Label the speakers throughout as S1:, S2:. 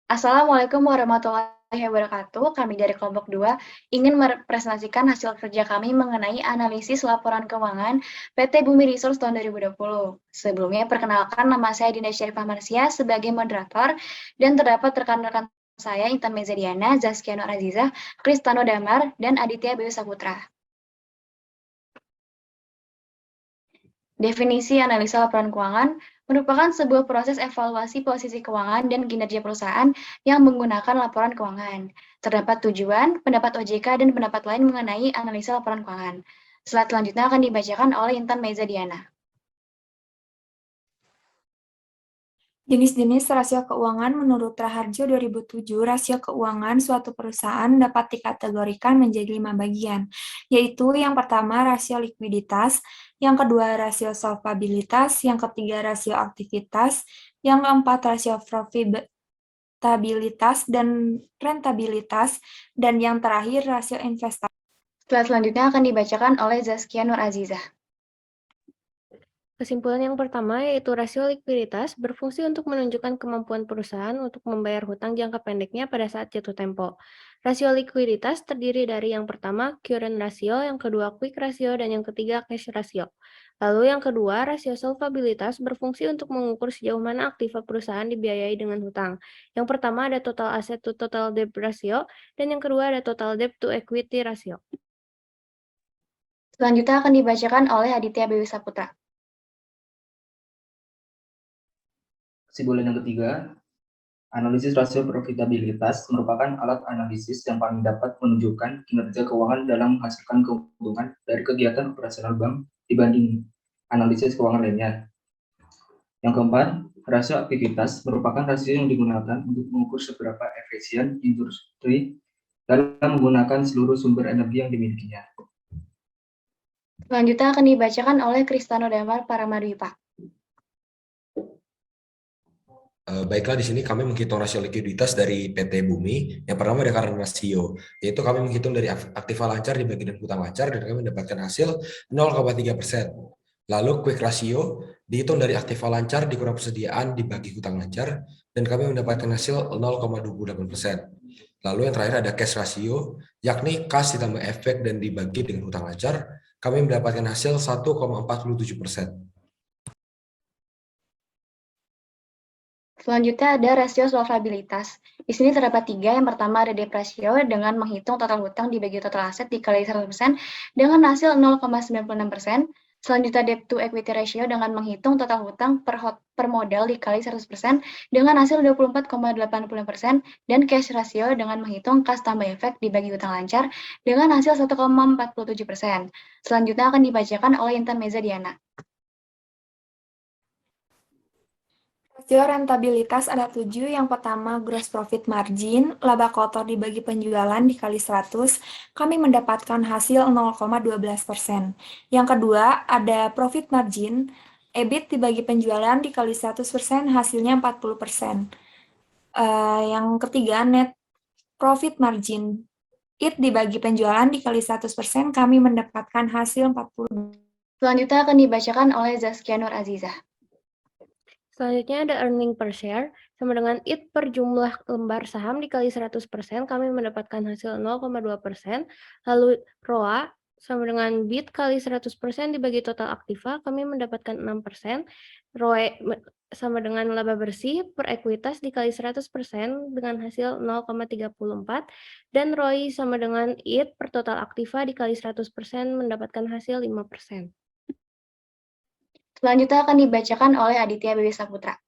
S1: Assalamualaikum warahmatullahi wabarakatuh. Kami dari kelompok 2 ingin merepresentasikan hasil kerja kami mengenai analisis laporan keuangan PT Bumi Resource tahun 2020. Sebelumnya, perkenalkan nama saya Dinda Syarifah Marsia sebagai moderator dan terdapat rekan-rekan saya Intan Mezadiana, Zaskia Nur Azizah, Kristano Damar, dan Aditya Bayu Saputra. Definisi analisa laporan keuangan merupakan sebuah proses evaluasi posisi keuangan dan kinerja perusahaan yang menggunakan laporan keuangan. Terdapat tujuan, pendapat OJK, dan pendapat lain mengenai analisa laporan keuangan. Slide selanjutnya akan dibacakan oleh Intan Mezadiana.
S2: Jenis-jenis rasio keuangan menurut Raharjo 2007, rasio keuangan suatu perusahaan dapat dikategorikan menjadi 5 bagian, yaitu yang pertama rasio likuiditas, yang kedua rasio solvabilitas, yang ketiga rasio aktivitas, yang keempat rasio profitabilitas dan rentabilitas, dan yang terakhir rasio investasi.
S1: Slide selanjutnya akan dibacakan oleh Zaskia Nur Azizah.
S3: Kesimpulan yang pertama yaitu rasio likuiditas berfungsi untuk menunjukkan kemampuan perusahaan untuk membayar hutang jangka pendeknya pada saat jatuh tempo. Rasio likuiditas terdiri dari yang pertama current ratio, yang kedua quick ratio, dan yang ketiga cash ratio. Lalu yang kedua, rasio solvabilitas berfungsi untuk mengukur sejauh mana aktiva perusahaan dibiayai dengan hutang. Yang pertama ada total asset to total debt ratio, dan yang kedua ada total debt to equity ratio.
S1: Selanjutnya akan dibacakan oleh Aditya Bayu Saputra.
S4: Kesimpulan yang ketiga, analisis rasio profitabilitas merupakan alat analisis yang paling dapat menunjukkan kinerja keuangan dalam menghasilkan keuntungan dari kegiatan operasional bank dibanding analisis keuangan lainnya. Yang keempat, rasio aktivitas merupakan rasio yang digunakan untuk mengukur seberapa efisien industri dalam menggunakan seluruh sumber energi yang dimilikinya.
S1: Selanjutnya akan dibacakan oleh Kristano Damar Paramadwipa.
S5: Baiklah, di sini kami menghitung rasio likuiditas dari PT Bumi. Yang pertama ada current ratio, yaitu kami menghitung dari aktiva lancar dibagi dengan hutang lancar dan kami mendapatkan hasil 0,3%. Lalu quick ratio dihitung dari aktiva lancar dikurang persediaan dibagi hutang lancar dan kami mendapatkan hasil 0,28%. Lalu yang terakhir ada cash ratio, yakni kas ditambah efek dan dibagi dengan hutang lancar, kami mendapatkan hasil 1,47%.
S1: Selanjutnya ada rasio solvabilitas. Di sini terdapat 3. Yang pertama ada debt ratio dengan menghitung total hutang dibagi total aset dikali 100% dengan hasil 0,96%. Selanjutnya debt to equity ratio dengan menghitung total hutang per modal dikali 100% dengan hasil 24,80%. Dan cash ratio dengan menghitung kas tambah efek dibagi hutang lancar dengan hasil 1,47%. Selanjutnya akan dibacakan oleh Intan Mezadiana.
S2: Rasio rentabilitas ada 7, yang pertama gross profit margin, laba kotor dibagi penjualan dikali 100, kami mendapatkan hasil 0,12%. Yang kedua ada profit margin, EBIT dibagi penjualan dikali 100%, hasilnya 40%. Yang ketiga net profit margin, IT dibagi penjualan dikali 100%, kami mendapatkan hasil 40%.
S1: Selanjutnya akan dibacakan oleh Zaskia Nur Azizah.
S3: Selanjutnya ada earning per share, sama dengan IT per jumlah lembar saham dikali 100%, kami mendapatkan hasil 0,2%. Lalu ROA, sama dengan BIT kali 100% dibagi total aktiva, kami mendapatkan 6%. ROE sama dengan laba bersih per ekuitas dikali 100% dengan hasil 0,34. Dan ROI sama dengan IT per total aktiva dikali 100% mendapatkan hasil 5%.
S1: Selanjutnya akan dibacakan oleh Aditya Bayu Saputra.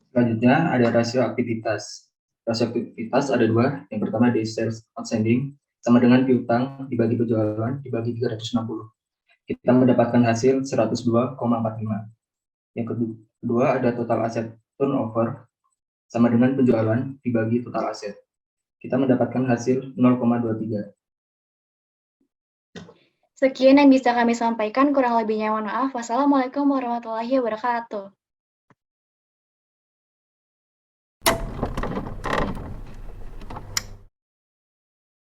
S4: Selanjutnya ada rasio aktivitas. Rasio aktivitas ada 2. Yang pertama day sales outstanding sama dengan piutang dibagi penjualan dibagi 360. Kita mendapatkan hasil 102,45. Yang kedua ada total aset turnover sama dengan penjualan dibagi total aset. Kita mendapatkan hasil 0,23.
S1: Sekian yang bisa kami sampaikan, kurang lebihnya mohon maaf. Wassalamualaikum warahmatullahi wabarakatuh.